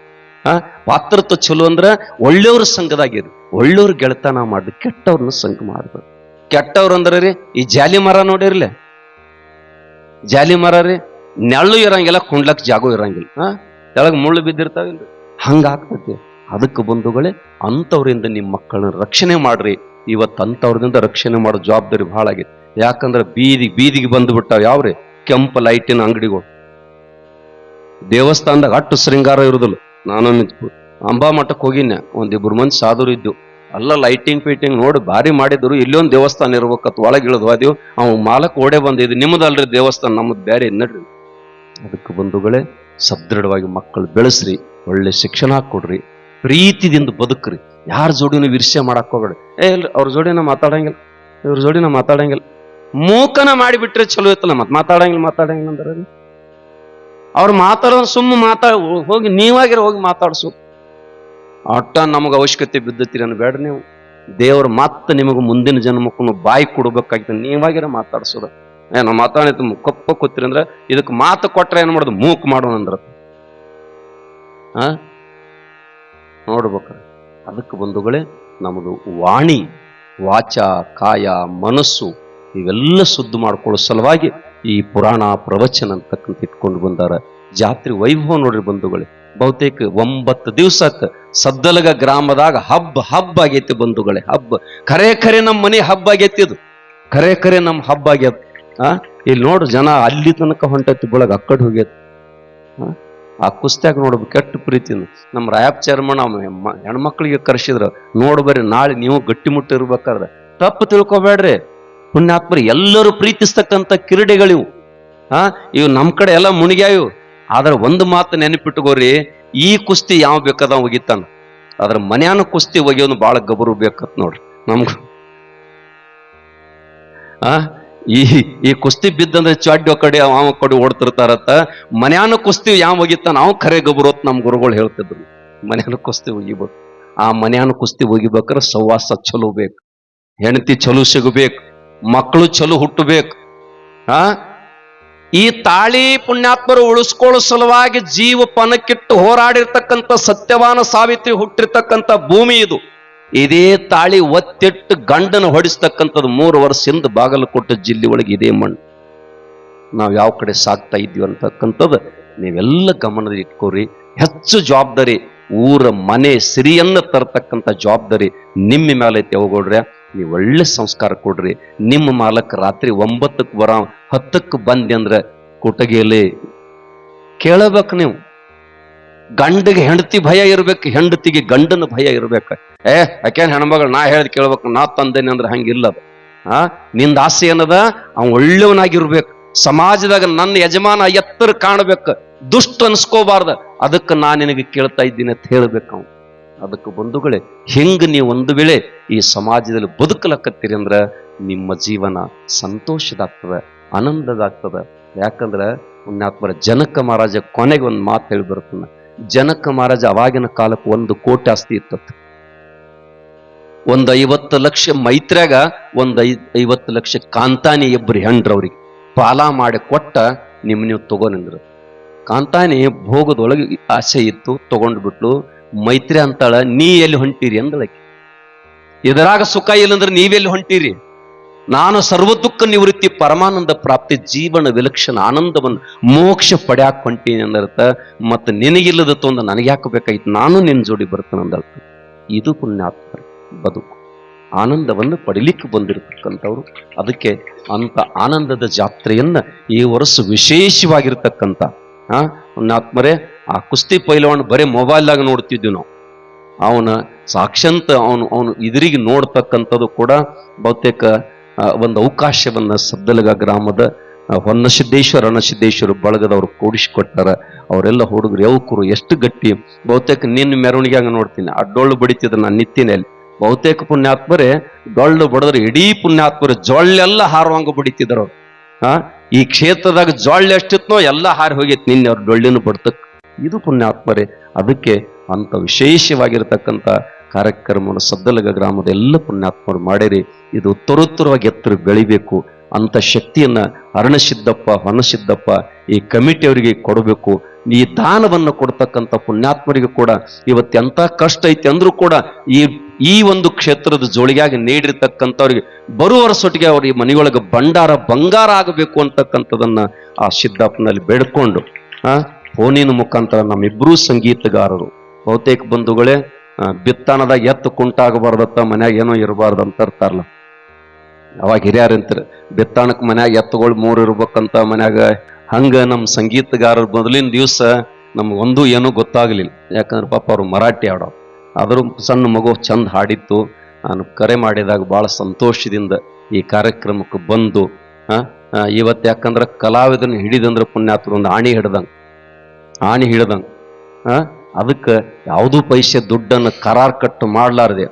ಪಾತ್ರತ್ವ ಚಲೋ ಅಂದ್ರ ಒಳ್ಳೆಯವ್ರ ಸಂಘದಾಗಿರು, ಒಳ್ಳೆಯವ್ರ ಗೆಳತನ ಮಾಡಿ, ಕೆಟ್ಟವ್ರನ್ನ ಸಂಘ ಮಾಡ್ಬೇಕು. ಕೆಟ್ಟವ್ರು ಅಂದ್ರೆ ರೀ, ಈ ಜಾಲಿ ಮರ ನೋಡಿರ್ಲೆ, ಜಾಲಿ ಮರ ರೀ, ನೆಳ್ಳು ಇರಂಗಿಲ್ಲ, ಕುಂಡ್ಲಕ್ ಜಾಗೋ ಇರಂಗಿಲ್ಲ, ಕೆಳಗ್ ಮುಳ್ಳು ಬಿದ್ದಿರ್ತಾವಿಲ್ರಿ, ಹಂಗ ಆಗ್ತೈತಿ. ಅದಕ್ಕೆ ಬಂಧುಗಳೇ, ಅಂಥವ್ರಿಂದ ನಿಮ್ಮ ಮಕ್ಕಳನ್ನ ರಕ್ಷಣೆ ಮಾಡ್ರಿ. ಇವತ್ತು ಅಂಥವ್ರದಿಂದ ರಕ್ಷಣೆ ಮಾಡೋ ಜವಾಬ್ದಾರಿ ಬಹಳ ಆಗೈತಿ. ಯಾಕಂದ್ರೆ ಬೀದಿಗೆ ಬಂದ್ಬಿಟ್ಟಾವ ಯಾವ್ರಿ, ಕೆಂಪು ಲೈಟಿನ ಅಂಗಡಿಗಳು. ದೇವಸ್ಥಾನದಾಗ ಅಟ್ಟು ಶೃಂಗಾರ ಇರುದಿಲ್ಲ. ನಾನು ಅಂಬಾ ಮಠಕ್ಕೆ ಹೋಗಿನ್ಯ, ಒಂದಿಬ್ರು ಮಂದಿ ಸಾಧುರು ಇದ್ದು, ಅಲ್ಲ ಲೈಟಿಂಗ್ ಫೀಟಿಂಗ್ ನೋಡಿ ಭಾರಿ ಮಾಡಿದ್ರು. ಇಲ್ಲೊಂದು ದೇವಸ್ಥಾನ ಇರ್ಬೇಕತ್ ಒಳಗೆ ಇಳಿದ್ವು. ಅದೇವು ಅವ್ ಮಾಲಕ್ ಓಡೇ ಬಂದಿದ್ದು, ನಿಮ್ಮದಲ್ರಿ ದೇವಸ್ಥಾನ, ನಮ್ಮದು ಬೇರೆ ನಡ್ರಿ. ಅದಕ್ಕೆ ಬಂಧುಗಳೇ, ಸದೃಢವಾಗಿ ಮಕ್ಕಳು ಬೆಳೆಸ್ರಿ, ಒಳ್ಳೆ ಶಿಕ್ಷಣ ಕೊಡ್ರಿ, ಪ್ರೀತಿದಿಂದ ಬದುಕ್ರಿ. ಯಾರ ಜೋಡಿನೂ ವಿರ್ಷೆ ಮಾಡಕ್ ಹೋಗ್ಬೇಡಿ. ಇಲ್ಲ ಅವ್ರ ಜೋಡಿನ ಮಾತಾಡಂಗಿಲ್ಲ, ಇವ್ರ ಜೋಡಿನ ಮಾತಾಡಂಗಿಲ್ಲ, ಮೂಕನ ಮಾಡಿಬಿಟ್ರೆ ಚಲೋ ಇತ್ತಲ್ಲ. ಮತ್ ಮಾತಾಡಂಗಿಲ್ಲ ಅಂದ್ರೆ ಅವ್ರು ಮಾತಾಡೋದು ಸುಮ್ಮ ಹೋಗಿ ನೀವಾಗಿರ ಹೋಗಿ ಮಾತಾಡ್ಸು. ಅಟ್ಟ ನಮಗೆ ಅವಶ್ಯಕತೆ ಬಿದ್ದತ್ತೀರಿ ಬೇಡ. ನೀವು ದೇವ್ರ ಮತ್ತೆ ನಿಮಗೆ ಮುಂದಿನ ಜನ್ಮಕ್ಕೂ ಬಾಯಿ ಕೊಡ್ಬೇಕಾಗಿತ್ತು, ನೀವಾಗಿರ ಮಾತಾಡ್ಸೋದು. ನಾವು ಮಾತಾಡಿತ್ತು ಕಪ್ಪ ಕೂತಿರಿ ಅಂದ್ರೆ ಇದಕ್ಕೆ ಮಾತು ಕೊಟ್ರೆ ಏನ್ ಮಾಡೋದು, ಮೂಕ್ ಮಾಡೋಣ ಅಂದ್ರ ನೋಡ್ಬೇಕ್ರ. ಅದಕ್ಕೆ ಬಂಧುಗಳೇ, ನಮ್ಮದು ವಾಣಿ, ವಾಚ, ಕಾಯ, ಮನಸ್ಸು ಇವೆಲ್ಲ ಶುದ್ಧ ಮಾಡ್ಕೊಳ್ಳೋ ಸಲುವಾಗಿ ಈ ಪುರಾಣ ಪ್ರವಚನ ಅಂತಕ್ಕಂಥ ಇಟ್ಕೊಂಡು ಬಂದಾರ. ಜಾತ್ರೆ ವೈಭವ ನೋಡ್ರಿ ಬಂಧುಗಳೇ. ಬಹುತೇಕ 9 ದಿವಸಕ್ಕೆ ಸದ್ದಲಗ ಗ್ರಾಮದಾಗ ಹಬ್ಬ ಆಗೈತಿ ಬಂಧುಗಳೇ. ಹಬ್ಬ ಖರೆ ನಮ್ಮ ಮನೆ ಹಬ್ಬ ಆಗೈತಿ. ಇದು ಖರೆ ನಮ್ಮ ಹಬ್ಬ ಆಗ್ಯದ. ಇಲ್ಲಿ ನೋಡ್ರಿ, ಜನ ಅಲ್ಲಿ ತನಕ ಹೊಂಟೈತಿ, ಬೆಳಗ್ ಅಕ್ಕಡೆ ಹೋಗ್ಯದ. ಆ ಕುಸ್ತ್ಯಾಗ ನೋಡ್ಬೇಕು ಕೆಟ್ಟ ಪ್ರೀತಿನ. ನಮ್ಮ ರಾಯಪ್ಪ ಚೇರ್ಮನ್ ಹೆಣ್ಮಕ್ಳಿಗೆ ಕರೆಸಿದ್ರ, ನೋಡ್ಬರ್ರಿ ನಾಳೆ ನೀವು ಗಟ್ಟಿಮುಟ್ಟ ಇರ್ಬೇಕಾದ್ರೆ. ತಪ್ಪು ತಿಳ್ಕೊಬೇಡ್ರಿ ಪುಣ್ಯಾತ್ಮರಿ, ಎಲ್ಲರೂ ಪ್ರೀತಿಸ್ತಕ್ಕಂಥ ಕ್ರೀಡೆಗಳಿವು. ಇವು ನಮ್ ಕಡೆ ಎಲ್ಲ ಮುಣಿಗ್ಯಾವು. ಆದ್ರೆ ಒಂದು ಮಾತು ನೆನಪಿಟ್ಟುಕೋರಿ, ಈ ಕುಸ್ತಿ ಯಾವ ಬೇಕಾದ ಒಗಿತಾನ, ಅದ್ರ ಮನ್ಯಾನ ಕುಸ್ತಿ ಒಗೆಯೋನು ಬಾಳ ಗಬರು ಬೇಕತ್ ನೋಡ್ರಿ ನಮ್ಗ. ಈ ಈ ಕುಸ್ತಿ ಬಿದ್ದಂದ್ರೆ ಚಾಡ್ಯ ಕಡೆ ಅವ ಕಡೆ ಓಡ್ತಿರ್ತಾರತ್ತ. ಮನ್ಯಾನ ಕುಸ್ತಿ ಯಾವ ಒಗಿತ ನಾವು ಖರೆ ಗಬರೋತ್ ನಮ್ ಗುರುಗಳು ಹೇಳ್ತಿದ್ರು. ಮನ್ಯಾನ ಕುಸ್ತಿ ಒಗಿಬೇಕು. ಆ ಮನ್ಯಾನ ಕುಸ್ತಿ ಒಗಿಬೇಕಾದ್ರೆ ಸವಾಸ ಚಲೋ ಬೇಕು, ಹೆಂಡತಿ ಚಲೋ ಸಿಗಬೇಕು, ಮಕ್ಕಳು ಚಲೋ ಹುಟ್ಟಬೇಕು. ಈ ತಾಳಿ ಪುಣ್ಯಾತ್ಮರು ಉಳಿಸ್ಕೊಳ್ಳೋ ಸಲುವಾಗಿ ಜೀವ ಪಣಕ್ಕಿಟ್ಟು ಹೋರಾಡಿರ್ತಕ್ಕಂಥ ಸತ್ಯವಾನ ಸಾವಿತ್ರಿ ಹುಟ್ಟಿರ್ತಕ್ಕಂಥ ಭೂಮಿ ಇದು. ಇದೇ ತಾಳಿ ಒತ್ತಿಟ್ಟು ಗಂಡನ ಹೊಡಿಸ್ತಕ್ಕಂಥದ್ದು 3 ವರ್ಷದಿಂದ ಬಾಗಲಕೋಟೆ ಜಿಲ್ಲೆ ಒಳಗೆ ಇದೇ ಮಣ್ಣು. ನಾವು ಯಾವ ಕಡೆ ಸಾಕ್ತಾ ಇದ್ವಿ ಅಂತಕ್ಕಂಥದ್ದು ನೀವೆಲ್ಲ ಗಮನದಲ್ಲಿ ಇಟ್ಕೋರಿ. ಹೆಚ್ಚು ಜವಾಬ್ದಾರಿ ಊರ ಮನೆ ಸಿರಿಯನ್ನ ತರತಕ್ಕಂಥ ಜವಾಬ್ದಾರಿ ನಿಮ್ಮ ಮೇಲೆ ಐತಿ. ಹೋಗೋಡ್ರೆ ನೀವು ಒಳ್ಳೆ ಸಂಸ್ಕಾರ ಕೊಡ್ರಿ. ನಿಮ್ಮ ಮಾಲಕ್ ರಾತ್ರಿ 9ಕ್ಕೆ ಬರ 10ಕ್ಕೆ ಬಂದಿ ಅಂದ್ರೆ ಕೊಟಗೆಯಲ್ಲಿ ಕೇಳಬೇಕು. ನೀವು ಗಂಡಿಗೆ ಹೆಂಡತಿ ಭಯ ಇರ್ಬೇಕು, ಹೆಂಡತಿಗೆ ಗಂಡನ ಭಯ ಇರ್ಬೇಕು. ಯಾಕೇನ್ ಹೆಣ್ಮಗಳು ನಾ ಹೇಳ್ದು ಕೇಳ್ಬೇಕು, ನಾ ತಂದೇನೆ ಅಂದ್ರೆ ಹಂಗಿಲ್ಲದ. ನಿಂದ ಆಸೆ ಏನದ, ಅವ್ ಒಳ್ಳೆಯವನಾಗಿರ್ಬೇಕು. ಸಮಾಜದಾಗ ನನ್ನ ಯಜಮಾನ ಎತ್ತರ ಕಾಣಬೇಕು, ದುಷ್ಟ ಅನ್ಸ್ಕೋಬಾರ್ದ. ಅದಕ್ಕೆ ನಾ ನಿನಗೆ ಕೇಳ್ತಾ ಇದ್ದೀನಿ ಅಂತ ಹೇಳ್ಬೇಕು ಅವ್ನು. ಅದಕ್ಕೆ ಬಂಧುಗಳೇ, ಹೆಂಗ ನೀವು ಒಂದು ವೇಳೆ ಈ ಸಮಾಜದಲ್ಲಿ ಬದುಕಲಕ್ಕತ್ತೀರಿ ಅಂದ್ರ ನಿಮ್ಮ ಜೀವನ ಸಂತೋಷದಾಗ್ತದ, ಆನಂದದಾಗ್ತದ. ಯಾಕಂದ್ರೆ ಪುಣ್ಯಾತ್ಮರ ಜನಕ ಮಹಾರಾಜ ಕೊನೆಗೆ ಒಂದು ಮಾತು ಹೇಳಿ ಬರುತ್ತಾನ. ಜನಕ ಮಹಾರಾಜ ಅವಾಗಿನ ಕಾಲಕ್ಕೆ 1 ಕೋಟಿ ಆಸ್ತಿ ಇತ್ತತ್ತು. ಒಂದು 50 ಲಕ್ಷ ಮೈತ್ರ್ಯಾಗ, ಒಂದು 50 ಲಕ್ಷ ಕಾಂತಾನಿ ಇಬ್ಬರು ಹೆಂಡ್ರವ್ರಿಗೆ ಪಾಲ ಮಾಡಿ ಕೊಟ್ಟ ನೀವು ತಗೊಂಡ್ರು. ಕಾಂತಾನಿ ಭೋಗದೊಳಗೆ ಆಸೆ ಇತ್ತು, ತಗೊಂಡ್ಬಿಟ್ಲು. ಮೈತ್ರಿ ಅಂತಾಳ, ನೀ ಎಲ್ಲಿ ಹೊಂಟೀರಿ ಅಂದಳಕ್ಕೆ. ಇದರಾಗ ಸುಖ ಇಲ್ಲಂದ್ರೆ ನೀವೆಲ್ಲಿ ಹೊಂಟೀರಿ? ನಾನು ಸರ್ವ ದುಃಖ ನಿವೃತ್ತಿ, ಪರಮಾನಂದ ಪ್ರಾಪ್ತಿ, ಜೀವನ ವಿಲಕ್ಷಣ ಆನಂದವನ್ನು ಮೋಕ್ಷ ಪಡ್ಯಾಕ್ ಹೊಂಟೀನಿ ಅಂದರ್ಥ. ಮತ್ತೆ ನಿನಗಿಲ್ಲದ ತೊಂದ ನನಗೆ ಯಾಕೆ ಬೇಕಾಯ್ತು, ನಾನು ನಿನ್ನ ಜೋಡಿ ಬರ್ತಾನೆ ಅಂದರ್ಥ. ಇದು ಪುಣ್ಯಾತ್ಮ ಬದುಕು. ಆನಂದವನ್ನು ಪಡಿಲಿಕ್ಕೆ ಬಂದಿರತಕ್ಕಂಥವ್ರು. ಅದಕ್ಕೆ ಅಂತ ಆನಂದದ ಜಾತ್ರೆಯನ್ನ ಈ ವರ್ಷ ವಿಶೇಷವಾಗಿರ್ತಕ್ಕಂಥ ಪುಣ್ಯಾತ್ಮರೇ. ಆ ಕುಸ್ತಿ ಪೈಲವಾನ್ ಬರೀ ಮೊಬೈಲ್ದಾಗ ನೋಡ್ತಿದ್ವಿ ನಾವು. ಅವನ ಸಾಕ್ಷಾತ್ ಅವನು ಇದ್ರಿಗೆ ನೋಡ್ತಕ್ಕಂಥದ್ದು ಕೂಡ ಬಹುತೇಕ ಒಂದು ಅವಕಾಶವನ್ನ ಸದ್ದಲಗ ಗ್ರಾಮದ ಹೊನ್ನಸಿದ್ದೇಶ್ವರ ಅಣಸಿದ್ದೇಶ್ವರ ಬಳಗದವ್ರು ಕೂಡಿಸಿಕೊಟ್ಟಾರ. ಅವರೆಲ್ಲ ಹುಡುಗರು ಯುವಕರು ಎಷ್ಟು ಗಟ್ಟಿ. ಬಹುತೇಕ ನಿನ್ನ ಮೆರವಣಿಗೆ ನೋಡ್ತೀನಿ, ಆ ಡೊಳ್ಳು ಬಡಿತಿದ್ರು ನಾನು ನಿತ್ತಿನಲ್ಲಿ. ಬಹುತೇಕ ಪುಣ್ಯಾತ್ಮರೇ ಡೊಳ್ಳು ಬಡದ್ರೆ ಇಡೀ ಪುಣ್ಯಾತ್ಮರೇ ಜೊಳ್ಳೆಲ್ಲ ಹಾರುವಂಗ ಬಡಿತಿದ್ರು ಅವ್ರು. ಈ ಕ್ಷೇತ್ರದಾಗ ಜೊಳ್ಳೆ ಎಷ್ಟಿತ್ನೋ ಎಲ್ಲ ಹಾರಿ ಹೋಗೈತಿ ನಿನ್ನೆ ಅವ್ರ ಡೊಳ್ಳಿನ ಬಡ್ತಕ್. ಇದು ಪುಣ್ಯಾತ್ಮರೇ. ಅದಕ್ಕೆ ಅಂತ ವಿಶೇಷವಾಗಿರ್ತಕ್ಕಂಥ ಕಾರ್ಯಕ್ರಮವನ್ನು ಸದ್ದಲಗ ಗ್ರಾಮದ ಎಲ್ಲ ಪುಣ್ಯಾತ್ಮರು ಮಾಡಿರಿ. ಇದು ಉತ್ತರೋತ್ತರವಾಗಿ ಎತ್ತರ ಬೆಳಿಬೇಕು ಅಂತ ಶಕ್ತಿಯನ್ನ ಅರಣಸಿದ್ದಪ್ಪ ಹೊನ್ನಸಿದ್ದಪ್ಪ ಈ ಕಮಿಟಿಯವರಿಗೆ ಕೊಡಬೇಕು. ಈ ದಾನವನ್ನು ಕೊಡ್ತಕ್ಕಂಥ ಪುಣ್ಯಾತ್ಮರಿಗೂ ಕೂಡ ಇವತ್ತೆಂತ ಕಷ್ಟ ಐತಿ ಅಂದ್ರೂ ಕೂಡ ಈ ಒಂದು ಕ್ಷೇತ್ರದ ಜೋಳಿಗಾಗಿ ನೀಡಿರ್ತಕ್ಕಂಥವ್ರಿಗೆ ಬರುವ ವರ್ಷೊಟ್ಟಿಗೆ ಅವ್ರ ಈ ಮನೆಯೊಳಗೆ ಭಂಡಾರ ಬಂಗಾರ ಆಗಬೇಕು ಅಂತಕ್ಕಂಥದನ್ನ ಆ ಸಿದ್ದಪ್ಪನಲ್ಲಿ ಬೇಡ್ಕೊಂಡು ಫೋನಿನ ಮುಖಾಂತರ ನಮ್ಮಿಬ್ರೂ ಸಂಗೀತಗಾರರು ಬಹುತೇಕ ಬಂಧುಗಳೇ ಬಿತ್ತನದಾಗ ಎತ್ತು ಕುಂಟಾಗಬಾರ್ದತ್ತ, ಮನ್ಯಾಗ ಏನೋ ಇರಬಾರ್ದು ಅಂತ ಇರ್ತಾರಲ್ಲ. ಅವಾಗ ಹಿರಿಯರಂತಾರೆ ಬಿತ್ತಾಣಕ್ ಮನ್ಯಾಗ ಎತ್ತುಗಳು 3 ಇರ್ಬೇಕಂತ ಮನ್ಯಾಗ. ಹಂಗ ನಮ್ಮ ಸಂಗೀತಗಾರರು ಮೊದಲಿನ ದಿವಸ ನಮ್ಗೆ ಒಂದು ಏನೂ ಗೊತ್ತಾಗ್ಲಿಲ್ಲ. ಯಾಕಂದ್ರೆ ಪಾಪ ಅವ್ರು ಮರಾಠಿ ಹಾಡೋ. ಆದರೂ ಸಣ್ಣ ಮಗು ಚಂದ ಹಾಡಿತ್ತು. ನಾನು ಕರೆ ಮಾಡಿದಾಗ ಬಹಳ ಸಂತೋಷದಿಂದ ಈ ಕಾರ್ಯಕ್ರಮಕ್ಕೆ ಬಂದು ಇವತ್ತು ಯಾಕಂದ್ರೆ ಕಲಾವಿದನ ಹಿಡಿದಂದ್ರೆ ಪುಣ್ಯಾತ್ಮರು ಒಂದು ಆಣಿ ಹಿಡ್ದಂಗೆ ಅದಕ್ಕೆ ಯಾವುದೂ ಪೈಸೆ ದುಡ್ಡನ್ನು ಕರಾರ್ ಕಟ್ಟು ಮಾಡ್ಲಾರ್ದೆ